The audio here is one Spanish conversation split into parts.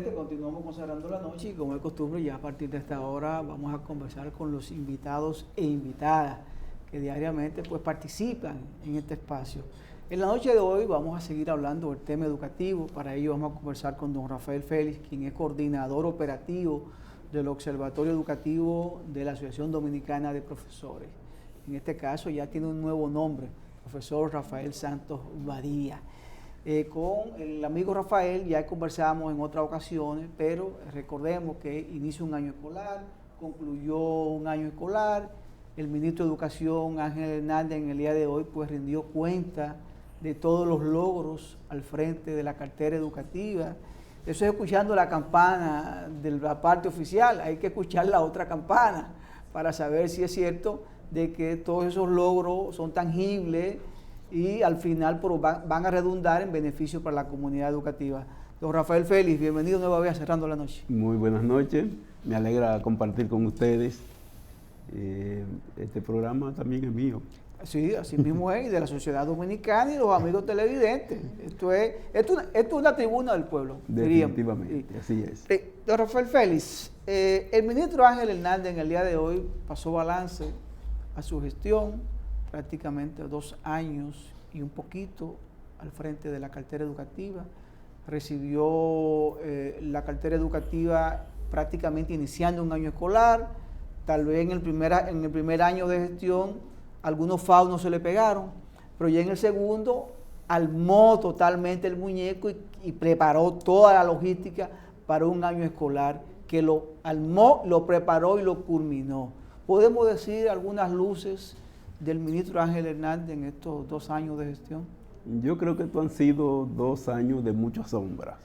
gente, continuamos consagrando la noche y como es costumbre ya a partir de esta hora vamos a conversar con los invitados e invitadas que diariamente pues participan en este espacio. En la noche de hoy vamos a seguir hablando del tema educativo. Para ello vamos a conversar con don Rafael Félix, quien es coordinador operativo del Observatorio Educativo de la Asociación Dominicana de Profesores. En este caso ya tiene un nuevo nombre, profesor Rafael Santos Badía. Con el amigo Rafael ya conversamos en otras ocasiones, pero recordemos que inició un año escolar, concluyó un año escolar, el ministro de Educación Ángel Hernández en el día de hoy pues rindió cuenta de todos los logros al frente de la cartera educativa. Eso es escuchando la campana de la parte oficial, hay que escuchar la otra campana para saber si es cierto de que todos esos logros son tangibles y al final van a redundar en beneficio para la comunidad educativa. Don Rafael Félix, bienvenido nueva vez a Cerrando la Noche. Muy buenas noches, me alegra compartir con ustedes. Este programa también es mío. Sí, así mismo es, y de la sociedad dominicana y los amigos televidentes. Esto es una tribuna del pueblo. Definitivamente, diríamos. Así es. Don Rafael Félix, el ministro Ángel Hernández en el día de hoy pasó balance a su gestión, prácticamente 2 años y un poquito al frente de la cartera educativa. Recibió la cartera educativa prácticamente iniciando un año escolar. Tal vez en el primer año de gestión algunos FAO no se le pegaron, pero ya en el segundo armó totalmente el muñeco y preparó toda la logística para un año escolar que lo armó, lo preparó y lo culminó. ¿Podemos decir algunas luces del ministro Ángel Hernández en estos 2 años de gestión? Yo creo que estos han sido 2 años de muchas sombras,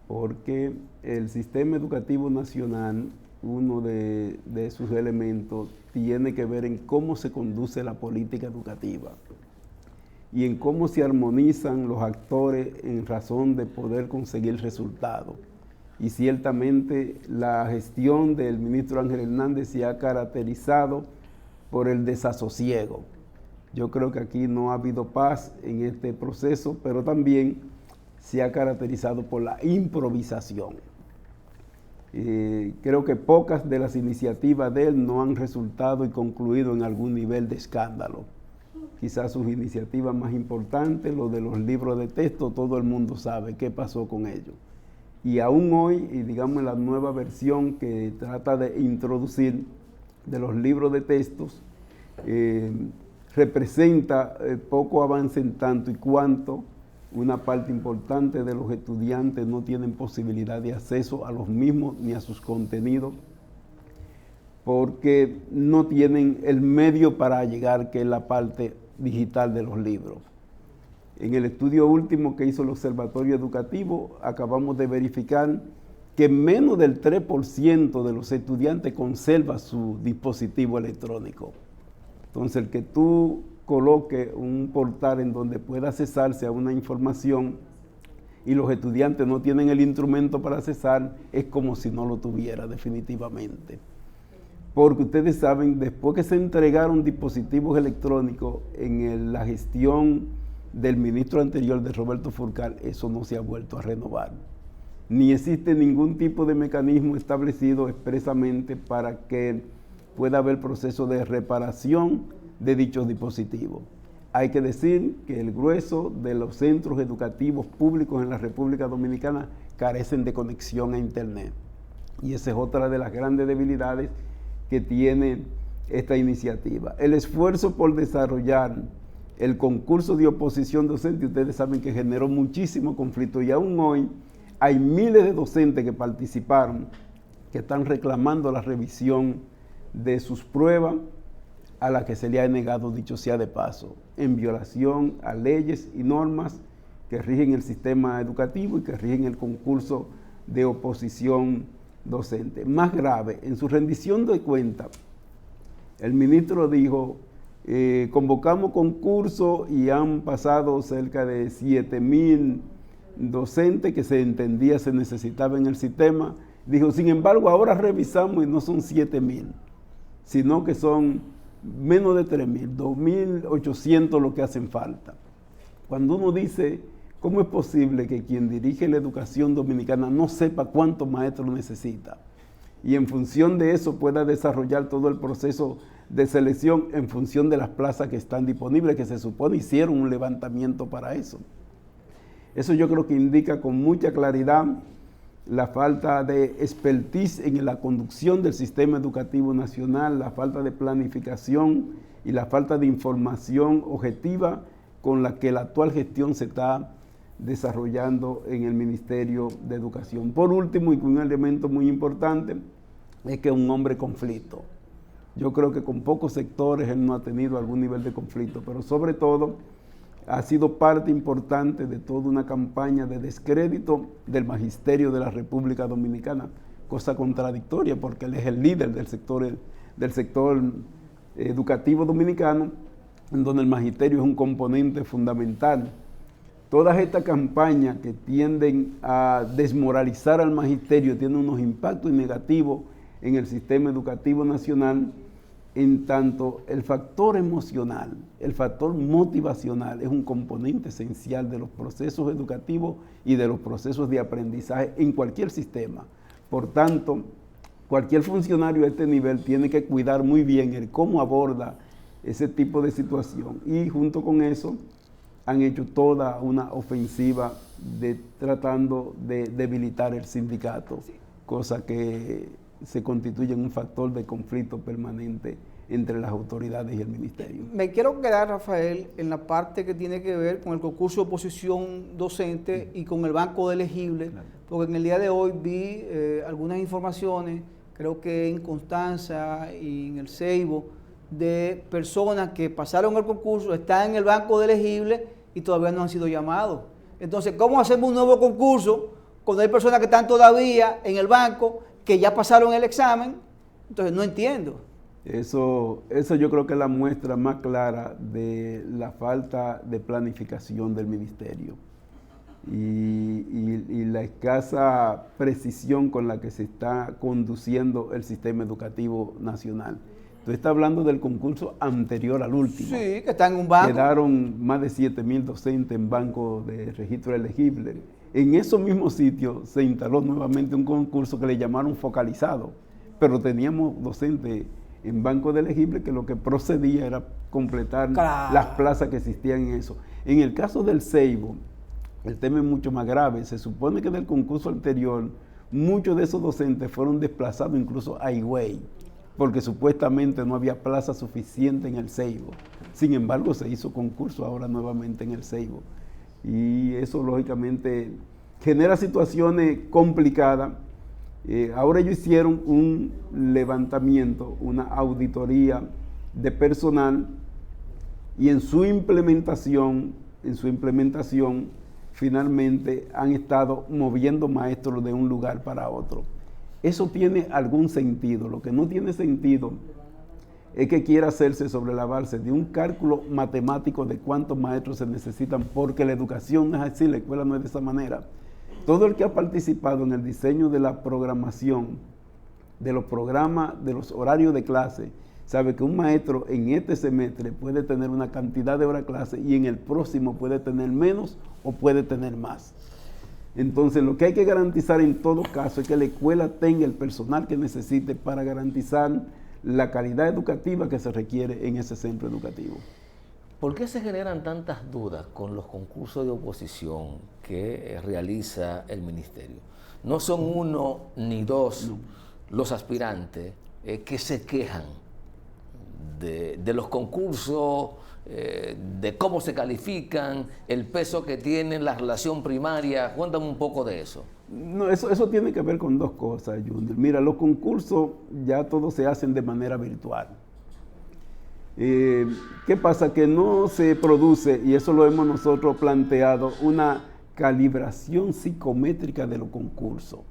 porque el sistema educativo nacional, uno de sus elementos, tiene que ver en cómo se conduce la política educativa y en cómo se armonizan los actores en razón de poder conseguir resultados. Y ciertamente la gestión del ministro Ángel Hernández se ha caracterizado por el desasosiego. Yo creo que aquí no ha habido paz en este proceso, pero también se ha caracterizado por la improvisación. Creo que pocas de las iniciativas de él no han resultado y concluido en algún nivel de escándalo. Quizás sus iniciativas más importantes, lo de los libros de texto, todo el mundo sabe qué pasó con ellos. Y aún hoy, y digamos la nueva versión que trata de introducir de los libros de textos, representa poco avance en tanto y cuanto una parte importante de los estudiantes no tienen posibilidad de acceso a los mismos ni a sus contenidos porque no tienen el medio para llegar, que es la parte digital de los libros. En el estudio último que hizo el Observatorio Educativo, acabamos de verificar que menos del 3% de los estudiantes conserva su dispositivo electrónico. Entonces, el que tú coloque un portal en donde pueda accesarse a una información y los estudiantes no tienen el instrumento para accesar, es como si no lo tuviera definitivamente. Porque ustedes saben, después que se entregaron dispositivos electrónicos en la gestión del ministro anterior, de Roberto Fulcar, eso no se ha vuelto a renovar. Ni existe ningún tipo de mecanismo establecido expresamente para que pueda haber proceso de reparación de dichos dispositivos. Hay que decir que el grueso de los centros educativos públicos en la República Dominicana carecen de conexión a Internet. Y esa es otra de las grandes debilidades que tiene esta iniciativa. El esfuerzo por desarrollar el concurso de oposición docente, ustedes saben que generó muchísimo conflicto y aún hoy hay miles de docentes que participaron, que están reclamando la revisión de sus pruebas, a la que se le ha negado, dicho sea de paso, en violación a leyes y normas que rigen el sistema educativo y que rigen el concurso de oposición docente. Más grave, en su rendición de cuentas, el ministro dijo, convocamos concurso y han pasado cerca de 7,000 docentes que se entendía se necesitaba en el sistema. Dijo, sin embargo, ahora revisamos y no son 7,000, sino que son menos de 3,000, 2,800 lo que hacen falta. Cuando uno dice ¿Cómo es posible que quien dirige la educación dominicana no sepa cuántos maestros necesita? Y en función de eso pueda desarrollar todo el proceso de selección en función de las plazas que están disponibles, que se supone hicieron un levantamiento para eso. Eso yo creo que indica con mucha claridad la falta de expertise en la conducción del sistema educativo nacional, la falta de planificación y la falta de información objetiva con la que la actual gestión se está desarrollando en el Ministerio de Educación. Por último, y un elemento muy importante, es que es un hombre conflicto. Yo creo que con pocos sectores él no ha tenido algún nivel de conflicto, pero sobre todo ha sido parte importante de toda una campaña de descrédito del magisterio de la República Dominicana, cosa contradictoria porque él es el líder del sector educativo dominicano, en donde el magisterio es un componente fundamental. Todas estas campañas que tienden a desmoralizar al magisterio tienen unos impactos negativos en el sistema educativo nacional, en tanto el factor emocional, el factor motivacional es un componente esencial de los procesos educativos y de los procesos de aprendizaje en cualquier sistema. Por tanto, cualquier funcionario a este nivel tiene que cuidar muy bien el cómo aborda ese tipo de situación, y junto con eso han hecho toda una ofensiva tratando de debilitar el sindicato, cosa que se constituye en un factor de conflicto permanente entre las autoridades y el ministerio. Me quiero quedar, Rafael, en la parte que tiene que ver con el concurso de oposición docente y con el banco de elegibles, claro, porque en el día de hoy vi algunas informaciones, creo que en Constanza y en el Ceibo, de personas que pasaron el concurso, están en el banco de elegibles y todavía no han sido llamados. Entonces, ¿cómo hacemos un nuevo concurso cuando hay personas que están todavía en el banco, que ya pasaron el examen? Entonces, no entiendo. Eso yo creo que es la muestra más clara de la falta de planificación del ministerio y la escasa precisión con la que se está conduciendo el sistema educativo nacional. Tú estás hablando del concurso anterior al último. Sí, que está en un banco. Quedaron más de 7,000 docentes en banco de registro elegible. En esos mismos sitios se instaló nuevamente un concurso que le llamaron focalizado, pero teníamos docentes en banco de elegible que lo que procedía era completar, claro, las plazas que existían en eso. En el caso del Ceibo, el tema es mucho más grave. Se supone que del concurso anterior, muchos de esos docentes fueron desplazados incluso a Higüey, porque supuestamente no había plaza suficiente en el Ceibo. Sin embargo, se hizo concurso ahora nuevamente en el Ceibo. Y eso, lógicamente, genera situaciones complicadas. Ahora ellos hicieron un levantamiento, una auditoría de personal, y en su implementación, finalmente han estado moviendo maestros de un lugar para otro. Eso tiene algún sentido. Lo que no tiene sentido es que quiera hacerse sobre la base de un cálculo matemático de cuántos maestros se necesitan, porque la educación no es así, la escuela no es de esa manera. Todo el que ha participado en el diseño de la programación, de los programas, de los horarios de clase, sabe que un maestro en este semestre puede tener una cantidad de horas de clase y en el próximo puede tener menos o puede tener más. Entonces, lo que hay que garantizar en todo caso es que la escuela tenga el personal que necesite para garantizar la calidad educativa que se requiere en ese centro educativo. ¿Por qué se generan tantas dudas con los concursos de oposición que realiza el ministerio? No son uno ni dos los aspirantes que se quejan de los concursos, de cómo se califican, el peso que tienen, la relación primaria. Cuéntame un poco de eso. No, eso tiene que ver con dos cosas, Junior. Mira, los concursos ya todos se hacen de manera virtual. ¿Qué pasa? Que no se produce, y eso lo hemos nosotros planteado, una calibración psicométrica de los concursos.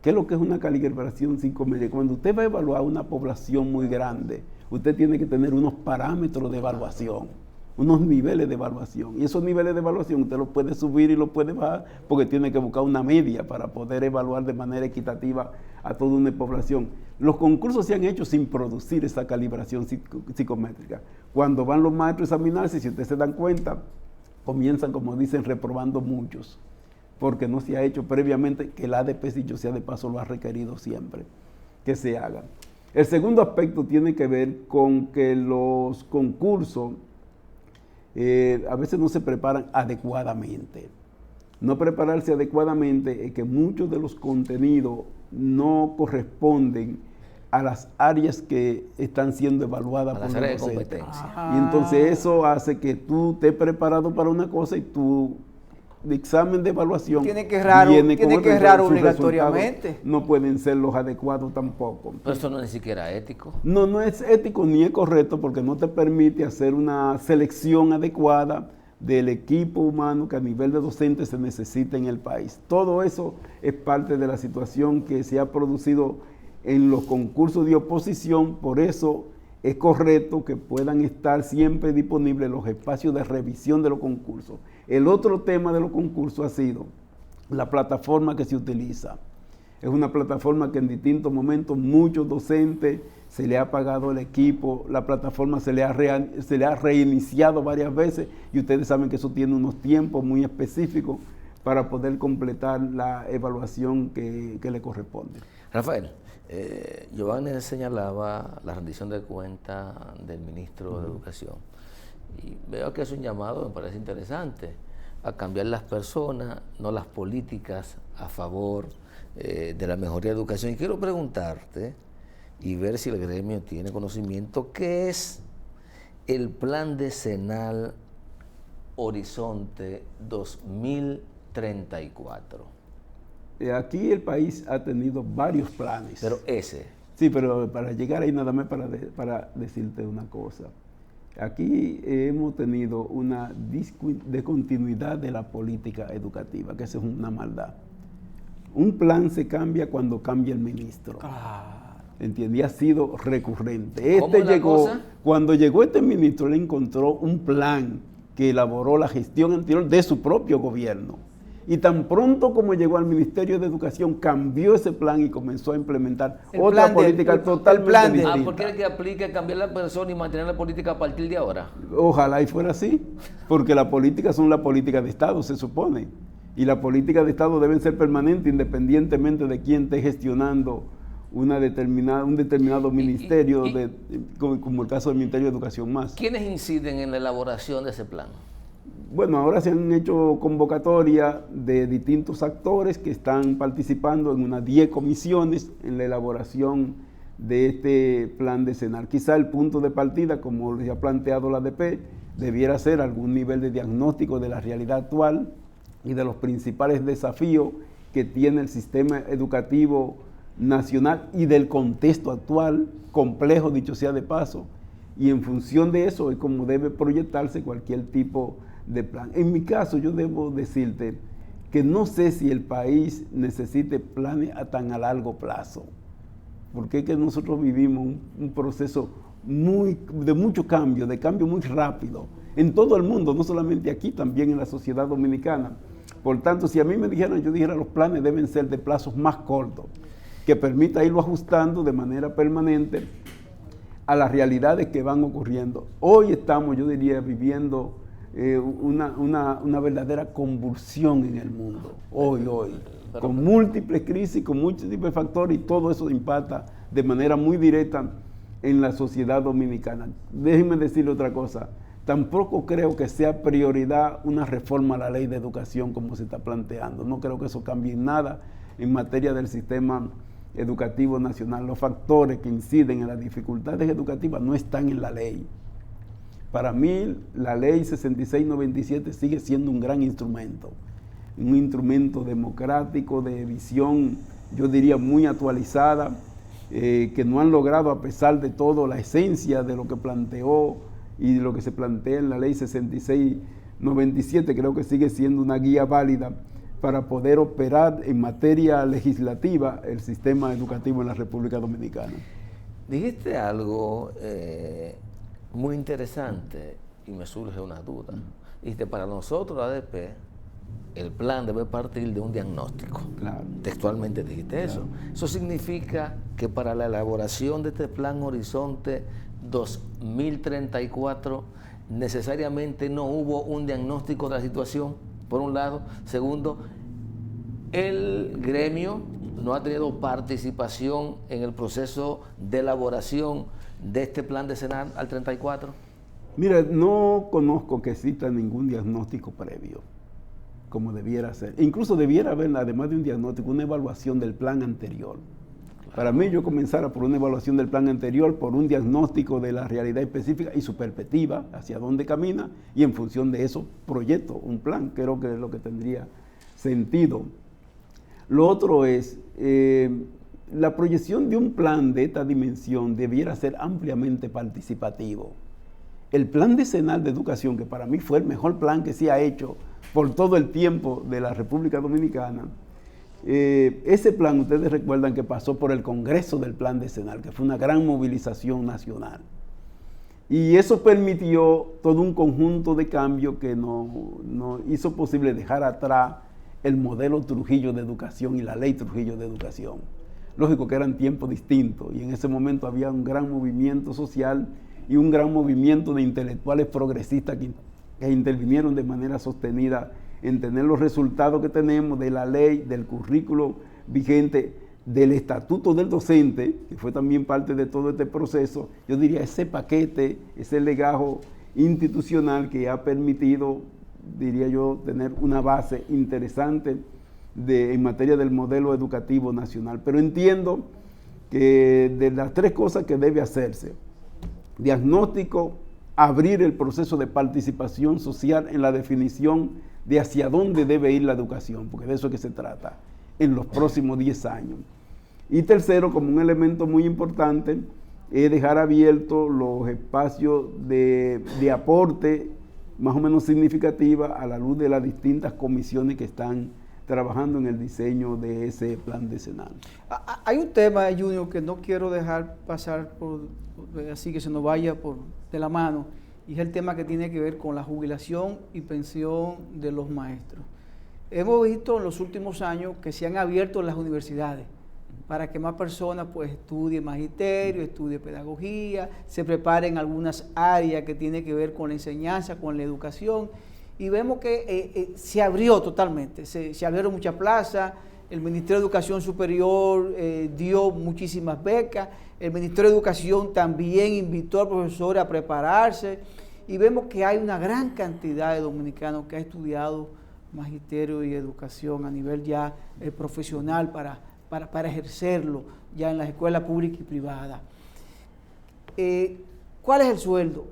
¿Qué es lo que es una calibración psicométrica? Cuando usted va a evaluar una población muy grande, usted tiene que tener unos parámetros de evaluación, unos niveles de evaluación. Y esos niveles de evaluación usted los puede subir y los puede bajar, porque tiene que buscar una media para poder evaluar de manera equitativa a toda una población. Los concursos se han hecho sin producir esa calibración psicométrica. Cuando van los maestros a examinarse, si ustedes se dan cuenta, comienzan, como dicen, reprobando muchos, porque no se ha hecho previamente, que el ADP, dicho sea de paso, lo ha requerido siempre, que se haga. El segundo aspecto tiene que ver con que los concursos a veces no se preparan adecuadamente. No prepararse adecuadamente es que muchos de los contenidos no corresponden a las áreas que están siendo evaluadas por los docentes. Y entonces eso hace que tú estés preparado para una cosa y tu examen de evaluación tiene que errar obligatoriamente. No pueden ser los adecuados tampoco. Pero eso no es ni siquiera ético. No, no es ético ni es correcto, porque no te permite hacer una selección adecuada del equipo humano que a nivel de docentes se necesita en el país. Todo eso es parte de la situación que se ha producido en los concursos de oposición. Por eso es correcto que puedan estar siempre disponibles los espacios de revisión de los concursos. El otro tema de los concursos ha sido la plataforma que se utiliza. Es una plataforma que en distintos momentos muchos docentes se le ha pagado el equipo, la plataforma se le ha reiniciado varias veces, y ustedes saben que eso tiene unos tiempos muy específicos para poder completar la evaluación que le corresponde. Rafael, Giovanni señalaba la rendición de cuentas del ministro de Educación, y veo que es un llamado, me parece interesante, a cambiar las personas, no las políticas, a favor de la mejoría de educación. Y quiero preguntarte y ver si el gremio tiene conocimiento, ¿qué es el plan decenal Horizonte 2034? Aquí el país ha tenido varios planes. Pero ese. Sí, pero para llegar ahí nada más para decirte una cosa. Aquí hemos tenido una discontinuidad de la política educativa, que eso es una maldad. Un plan se cambia cuando cambia el ministro. ¿Entiendes? Y ha sido recurrente. Cuando llegó este ministro, le encontró un plan que elaboró la gestión anterior de su propio gobierno. Y tan pronto como llegó al Ministerio de Educación, cambió ese plan y comenzó a implementar otra política totalmente distinta. ¿Por qué quiere que aplique cambiar la persona y mantener la política a partir de ahora? Ojalá y fuera así, porque las políticas son la política de Estado, se supone. Y la política de Estado deben ser permanentes independientemente de quién esté gestionando un determinado ministerio, como el caso del Ministerio de Educación más. ¿Quiénes inciden en la elaboración de ese plan? Bueno, ahora se han hecho convocatorias de distintos actores que están participando en unas 10 comisiones en la elaboración de este plan decenal. Quizá el punto de partida, como les ha planteado la ADP, debiera ser algún nivel de diagnóstico de la realidad actual y de los principales desafíos que tiene el sistema educativo nacional y del contexto actual, complejo dicho sea de paso, y en función de eso es como debe proyectarse cualquier tipo de plan. En mi caso, yo debo decirte que no sé si el país necesite planes tan a largo plazo, porque es que nosotros vivimos un proceso de mucho cambio, de cambio muy rápido, en todo el mundo, no solamente aquí, también en la sociedad dominicana. Por tanto, si a mí me dijeran, yo dijera, los planes deben ser de plazos más cortos, que permita irlo ajustando de manera permanente a las realidades que van ocurriendo. Hoy estamos, yo diría, viviendo una verdadera convulsión en el mundo, hoy, con múltiples crisis, con múltiples factores, y todo eso impacta de manera muy directa en la sociedad dominicana. Déjenme decirle otra cosa, tampoco creo que sea prioridad una reforma a la ley de educación como se está planteando. No creo que eso cambie nada en materia del sistema educativo nacional. Los factores que inciden en las dificultades educativas no están en la ley. Para mí, la ley 6697 sigue siendo un gran instrumento, un instrumento democrático de visión, yo diría, muy actualizada, que no han logrado, a pesar de todo, la esencia de lo que planteó y de lo que se plantea en la ley 6697. Creo que sigue siendo una guía válida para poder operar en materia legislativa el sistema educativo en la República Dominicana. Dijiste algo muy interesante y me surge una duda. Dijiste, para nosotros, la ADP, el plan debe partir de un diagnóstico. Claro. Textualmente dijiste eso. Eso significa que para la elaboración de este plan Horizonte 2034, necesariamente no hubo un diagnóstico de la situación, por un lado. Segundo, el gremio no ha tenido participación en el proceso de elaboración de este plan decenal al 34. Mira, no conozco que exista ningún diagnóstico previo, como debiera ser. Incluso debiera haber, además de un diagnóstico, una evaluación del plan anterior. Claro. Para mí, yo comenzara por una evaluación del plan anterior, por un diagnóstico de la realidad específica y su perspectiva, hacia dónde camina, y en función de eso, proyecto un plan. Creo que es lo que tendría sentido. Lo otro es, la proyección de un plan de esta dimensión debiera ser ampliamente participativo. El plan decenal de educación, que para mí fue el mejor plan que se ha hecho por todo el tiempo de la República Dominicana, ese plan, ustedes recuerdan que pasó por el Congreso del Plan Decenal, que fue una gran movilización nacional. Y eso permitió todo un conjunto de cambios que nos hizo posible dejar atrás el modelo Trujillo de educación y la ley Trujillo de educación. Lógico que eran tiempos distintos y en ese momento había un gran movimiento social y un gran movimiento de intelectuales progresistas que intervinieron de manera sostenida en tener los resultados que tenemos de la ley, del currículo vigente, del estatuto del docente, que fue también parte de todo este proceso. Yo diría ese paquete, ese legajo institucional que ha permitido, diría yo, tener una base interesante en materia del modelo educativo nacional. Pero entiendo que de las tres cosas que debe hacerse: diagnóstico, abrir el proceso de participación social en la definición de hacia dónde debe ir la educación, porque de eso es que se trata, en los próximos 10 años. Y tercero, como un elemento muy importante, es dejar abiertos los espacios de aporte más o menos significativa a la luz de las distintas comisiones que están trabajando en el diseño de ese plan decenal. Hay un tema, Junior, que no quiero dejar pasar así que se nos vaya de la mano, y es el tema que tiene que ver con la jubilación y pensión de los maestros. Hemos visto en los últimos años que se han abierto las universidades para que más personas pues estudien magisterio, estudien pedagogía, se preparen algunas áreas que tienen que ver con la enseñanza, con la educación, y vemos que se abrió totalmente, se abrieron muchas plazas. El Ministerio de Educación Superior dio muchísimas becas, el Ministerio de Educación también invitó al profesor a prepararse, y vemos que hay una gran cantidad de dominicanos que ha estudiado magisterio y educación a nivel ya profesional para ejercerlo ya en las escuelas públicas y privadas. ¿Cuál es el sueldo?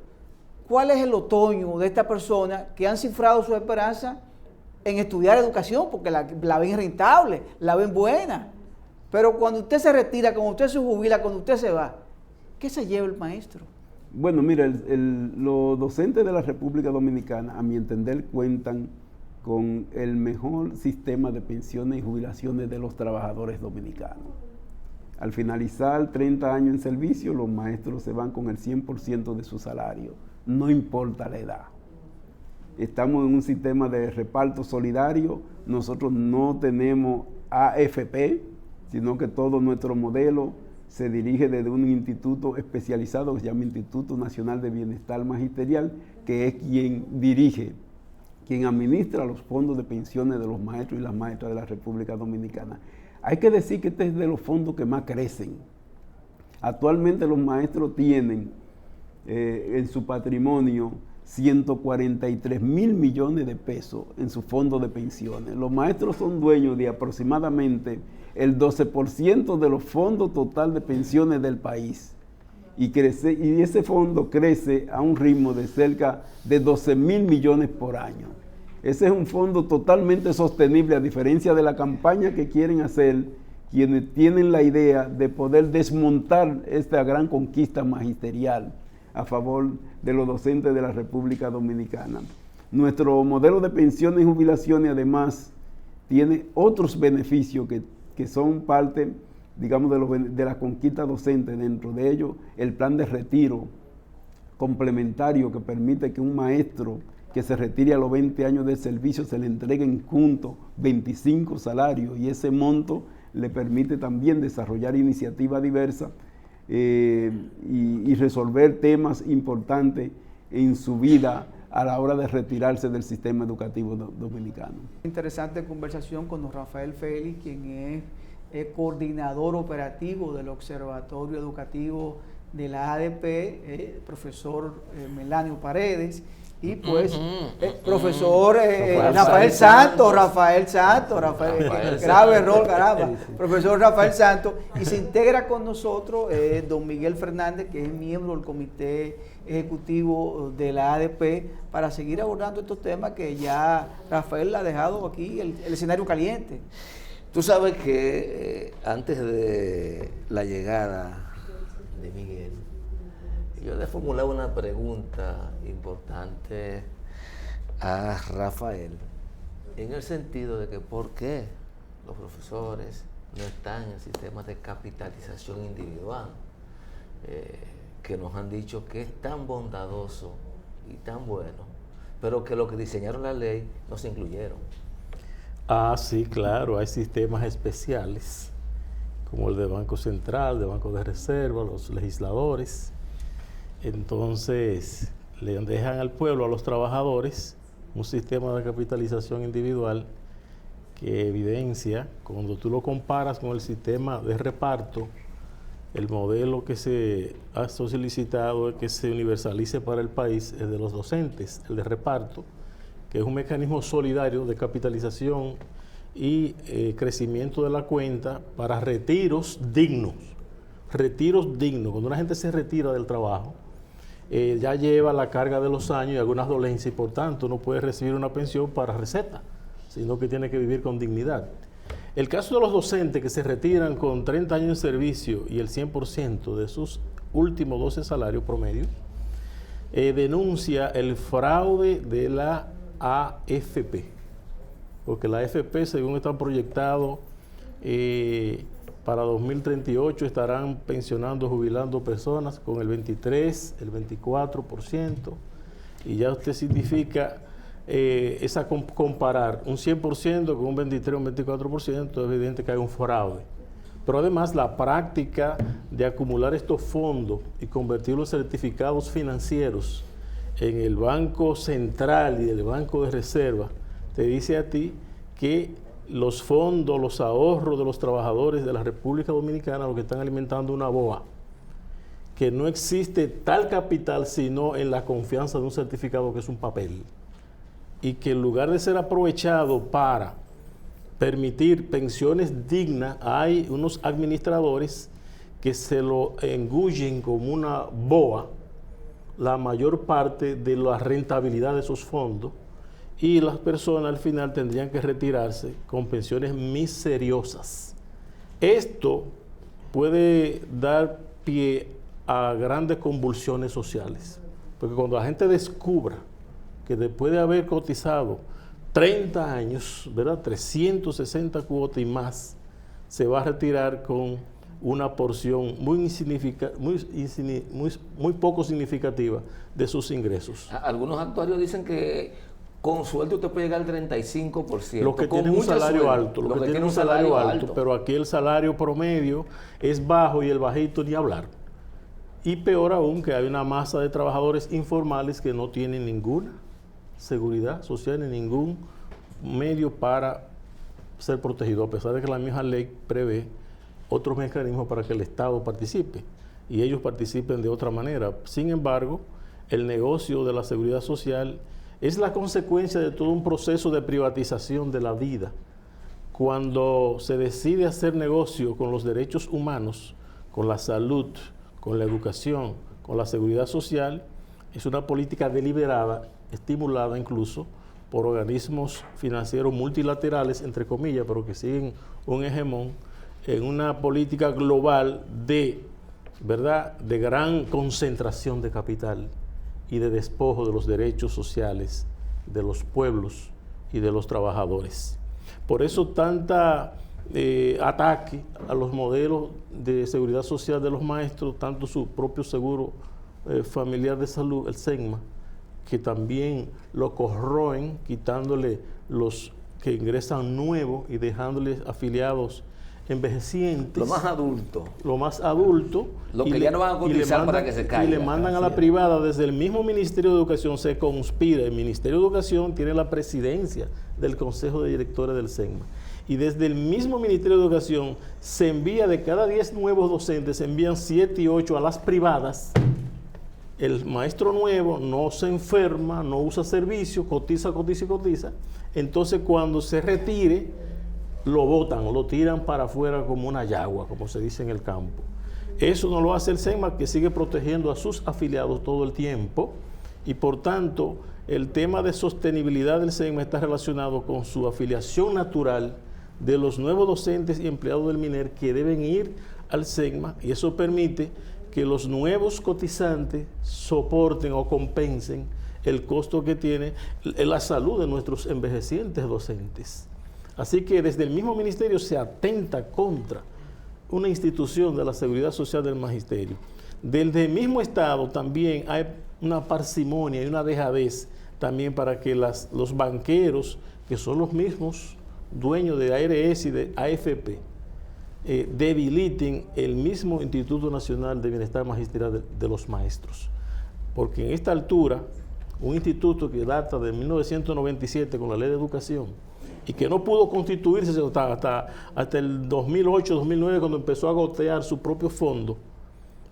¿Cuál es el otoño de esta persona que han cifrado su esperanza en estudiar educación porque la ven rentable, la ven buena? Pero cuando usted se retira, cuando usted se jubila, cuando usted se va, ¿qué se lleva el maestro? Bueno, mira, los docentes de la República Dominicana, a mi entender, cuentan con el mejor sistema de pensiones y jubilaciones de los trabajadores dominicanos. Al finalizar 30 años en servicio, los maestros se van con el 100% de su salario, no importa la edad. Estamos en un sistema de reparto solidario, nosotros no tenemos AFP, sino que todo nuestro modelo se dirige desde un instituto especializado que se llama Instituto Nacional de Bienestar Magisterial, que es quien dirige, quien administra los fondos de pensiones de los maestros y las maestras de la República Dominicana. Hay que decir que este es de los fondos que más crecen. Actualmente los maestros tienen en su patrimonio 143.000 millones de pesos en su fondo de pensiones. Los maestros son dueños de aproximadamente el 12% de los fondos total de pensiones del país. Y ese fondo crece a un ritmo de cerca de 12.000 millones por año. Ese es un fondo totalmente sostenible, a diferencia de la campaña que quieren hacer quienes tienen la idea de poder desmontar esta gran conquista magisterial a favor de los docentes de la República Dominicana. Nuestro modelo de pensiones y jubilaciones además tiene otros beneficios que son parte, digamos, de la conquista docente. Dentro de ello, el plan de retiro complementario que permite que un maestro que se retire a los 20 años de servicio se le entreguen juntos 25 salarios, y ese monto le permite también desarrollar iniciativas diversas y resolver temas importantes en su vida a la hora de retirarse del sistema educativo dominicano. Interesante conversación con don Rafael Félix, quien es coordinador operativo del Observatorio Educativo de la ADP, profesor Melanio Paredes, y pues profesor Rafael Santos, grave error, caramba, profesor Rafael Santos, y se integra con nosotros don Miguel Fernández, que es miembro del comité ejecutivo de la ADP, para seguir abordando estos temas que ya Rafael ha dejado aquí el escenario caliente. Tú sabes que antes de la llegada de Miguel, yo le formulaba una pregunta importante a Rafael, en el sentido de que por qué los profesores no están en sistemas de capitalización individual, que nos han dicho que es tan bondadoso y tan bueno, pero que los que diseñaron la ley no se incluyeron. Ah, sí, claro, hay sistemas especiales, como el de Banco Central, de Banco de Reserva, los legisladores. Entonces, le dejan al pueblo, a los trabajadores, un sistema de capitalización individual que evidencia, cuando tú lo comparas con el sistema de reparto, el modelo que se ha solicitado es que se universalice para el país, es de los docentes, el de reparto, que es un mecanismo solidario de capitalización y crecimiento de la cuenta para retiros dignos. Retiros dignos. Cuando una gente se retira del trabajo, ya lleva la carga de los años y algunas dolencias, y por tanto no puede recibir una pensión para receta, sino que tiene que vivir con dignidad. El caso de los docentes que se retiran con 30 años de servicio y el 100% de sus últimos 12 salarios promedio, denuncia el fraude de la AFP, porque la AFP, según están proyectados, para 2038 estarán pensionando, jubilando personas con el 23, el 24%, y ya usted significa comparar un 100% con un 23 o un 24%, es evidente que hay un fraude. Pero además la práctica de acumular estos fondos y convertirlos en certificados financieros en el Banco Central y el Banco de Reserva, te dice a ti que los fondos, los ahorros de los trabajadores de la República Dominicana, lo que están alimentando una boa, que no existe tal capital sino en la confianza de un certificado que es un papel, y que en lugar de ser aprovechado para permitir pensiones dignas, hay unos administradores que se lo engullen como una boa la mayor parte de la rentabilidad de esos fondos, y las personas al final tendrían que retirarse con pensiones miseriosas. Esto puede dar pie a grandes convulsiones sociales, porque cuando la gente descubra que después de haber cotizado 30 años, ¿verdad?, 360 cuotas y más, se va a retirar con una porción muy poco significativa de sus ingresos. Algunos actuarios dicen que con sueldo usted puede llegar al 35%. Los que tienen un salario alto, los que tienen un salario alto, pero aquí el salario promedio es bajo y el bajito ni hablar. Y peor aún, que hay una masa de trabajadores informales que no tienen ninguna seguridad social ni ningún medio para ser protegido, a pesar de que la misma ley prevé otros mecanismos para que el Estado participe y ellos participen de otra manera. Sin embargo, el negocio de la seguridad social es la consecuencia de todo un proceso de privatización de la vida. Cuando se decide hacer negocio con los derechos humanos, con la salud, con la educación, con la seguridad social, es una política deliberada, estimulada incluso por organismos financieros multilaterales, entre comillas, pero que siguen un hegemón en una política global de, ¿verdad?, de gran concentración de capital y de despojo de los derechos sociales de los pueblos y de los trabajadores. Por eso tanta ataque a los modelos de seguridad social de los maestros, tanto su propio seguro familiar de salud, el SEGMA, que también lo corroen, quitándole los que ingresan nuevos y dejándoles afiliados envejecientes. Lo más adulto. Lo más adulto. Lo que ya no van a cotizar para que se caiga. Y le mandan a la privada desde el mismo Ministerio de Educación, se conspira. El Ministerio de Educación tiene la presidencia del Consejo de Directores del SEGMA. Y desde el mismo Ministerio de Educación se envía, de cada 10 nuevos docentes, se envían 7 y 8 a las privadas. El maestro nuevo no se enferma, no usa servicio, cotiza. Entonces cuando se retire, lo botan, lo tiran para afuera como una yagua, como se dice en el campo. Eso no lo hace el SEGMA, que sigue protegiendo a sus afiliados todo el tiempo, y por tanto el tema de sostenibilidad del SEGMA está relacionado con su afiliación natural de los nuevos docentes y empleados del MINER que deben ir al SEGMA, y eso permite que los nuevos cotizantes soporten o compensen el costo que tiene la salud de nuestros envejecientes docentes. Así que desde el mismo ministerio se atenta contra una institución de la seguridad social del magisterio. Desde el mismo Estado también hay una parsimonia y una dejadez también para que los banqueros, que son los mismos dueños de ARS y de AFP, debiliten el mismo Instituto Nacional de Bienestar Magisterial de los Maestros. Porque en esta altura, un instituto que data de 1997 con la Ley de Educación y que no pudo constituirse hasta el 2008-2009, cuando empezó a gotear su propio fondo,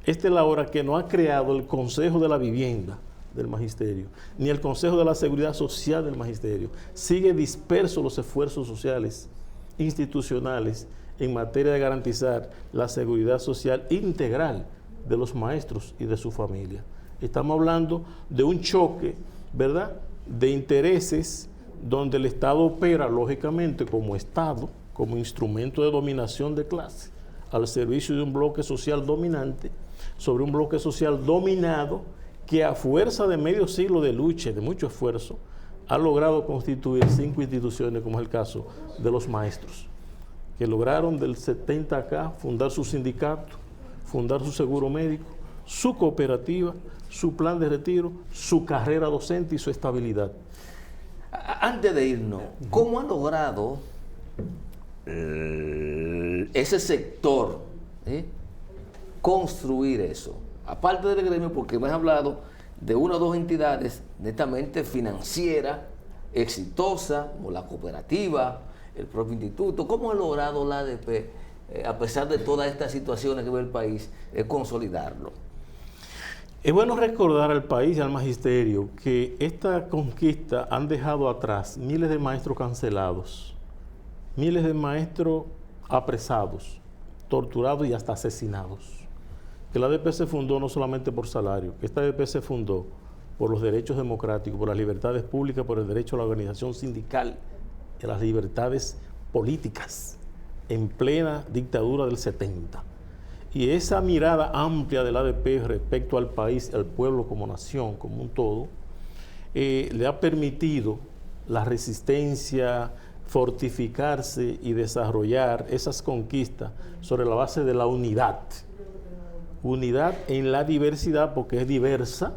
esta es la hora que no ha creado el Consejo de la Vivienda del Magisterio, ni el Consejo de la Seguridad Social del Magisterio. Sigue dispersos los esfuerzos sociales institucionales en materia de garantizar la seguridad social integral de los maestros y de su familia. Estamos hablando de un choque, ¿verdad?, de intereses donde el Estado opera, lógicamente, como Estado, como instrumento de dominación de clase, al servicio de un bloque social dominante, sobre un bloque social dominado que a fuerza de medio siglo de lucha y de mucho esfuerzo ha logrado constituir 5 instituciones, como es el caso de los maestros, que lograron del 70 acá fundar su sindicato, fundar su seguro médico, su cooperativa, su plan de retiro, su carrera docente y su estabilidad. Antes de irnos, ¿cómo ha logrado ese sector construir eso? Aparte del gremio, porque me has hablado de una o dos entidades netamente financieras, exitosa, como la cooperativa, el propio instituto. ¿Cómo ha logrado la ADP, a pesar de todas estas situaciones que ve el país, consolidarlo? Es bueno recordar al país y al magisterio que esta conquista han dejado atrás miles de maestros cancelados, miles de maestros apresados, torturados y hasta asesinados. Que la ADP se fundó no solamente por salario, que esta ADP se fundó por los derechos democráticos, por las libertades públicas, por el derecho a la organización sindical, y las libertades políticas en plena dictadura del 70. Y esa mirada amplia del ADP respecto al país, al pueblo como nación, como un todo, le ha permitido la resistencia, fortificarse y desarrollar esas conquistas sobre la base de la unidad. Unidad en la diversidad, porque es diversa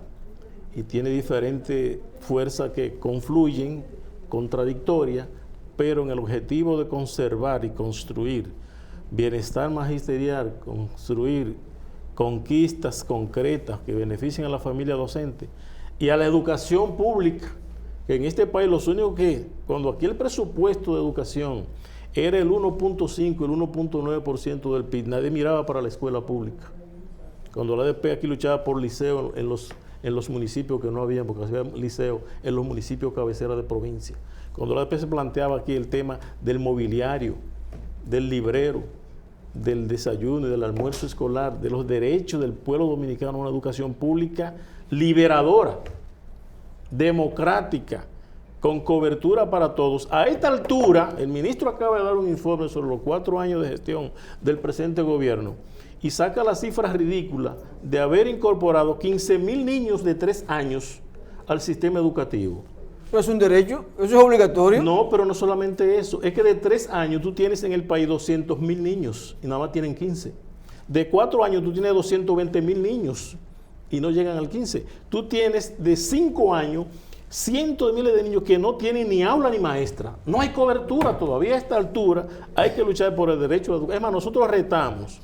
y tiene diferentes fuerzas que confluyen, contradictorias, pero en el objetivo de conservar y construir bienestar magisterial, construir conquistas concretas que beneficien a la familia docente y a la educación pública, que en este país los únicos que, cuando aquí el presupuesto de educación era el 1.5, el 1.9% del PIB, nadie miraba para la escuela pública. Cuando la ADP aquí luchaba por liceo en los municipios que no habían, porque había liceo en los municipios cabeceras de provincia. Cuando la ADP se planteaba aquí el tema del mobiliario, del librero, del desayuno y del almuerzo escolar, de los derechos del pueblo dominicano a una educación pública liberadora, democrática, con cobertura para todos. A esta altura, el ministro acaba de dar un informe sobre los 4 años de gestión del presente gobierno y saca la cifra ridícula de haber incorporado 15,000 niños de 3 años al sistema educativo. ¿Eso es un derecho? ¿Eso es obligatorio? No, pero no solamente eso. Es que de 3 años tú tienes en el país 200,000 niños y nada más tienen 15. De 4 años tú tienes 220,000 niños y no llegan al 15. Tú tienes de 5 años cientos de miles de niños que no tienen ni aula ni maestra. No hay cobertura todavía a esta altura. Hay que luchar por el derecho a la educación. Es más, nosotros retamos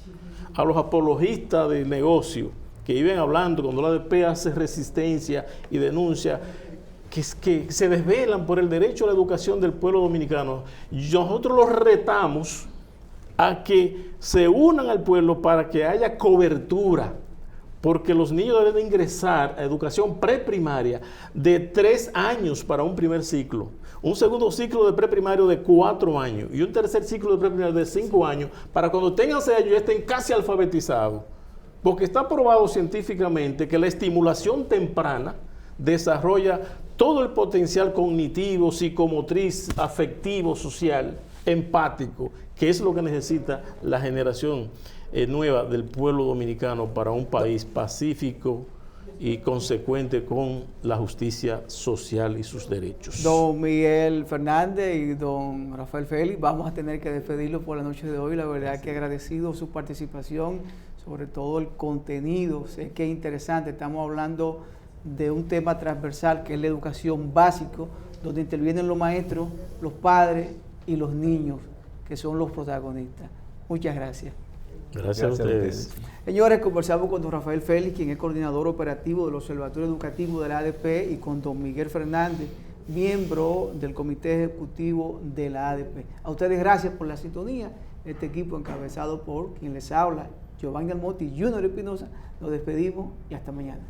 a los apologistas del negocio que viven hablando cuando la ADP hace resistencia y denuncia, que se desvelan por el derecho a la educación del pueblo dominicano. Nosotros los retamos a que se unan al pueblo para que haya cobertura, porque los niños deben de ingresar a educación preprimaria de 3 años para un primer ciclo, un segundo ciclo de preprimario de 4 años y un tercer ciclo de preprimario de 5 años, para cuando tengan 6 años ya estén casi alfabetizados. Porque está probado científicamente que la estimulación temprana desarrolla todo el potencial cognitivo, psicomotriz, afectivo, social, empático, que es lo que necesita la generación nueva del pueblo dominicano para un país pacífico y consecuente con la justicia social y sus derechos. Don Miguel Fernández y don Rafael Félix, vamos a tener que despedirlo por la noche de hoy. La verdad que agradecido su participación, sobre todo el contenido. Sé que es interesante, estamos hablando de un tema transversal que es la educación básica, donde intervienen los maestros, los padres y los niños, que son los protagonistas. Muchas gracias. Gracias a ustedes. Señores, conversamos con don Rafael Félix, quien es coordinador operativo del Observatorio Educativo de la ADP, y con don Miguel Fernández, miembro del Comité Ejecutivo de la ADP. A ustedes gracias por la sintonía. Este equipo encabezado por quien les habla, Giovanni Almonte y Junior Espinosa. Nos despedimos y hasta mañana.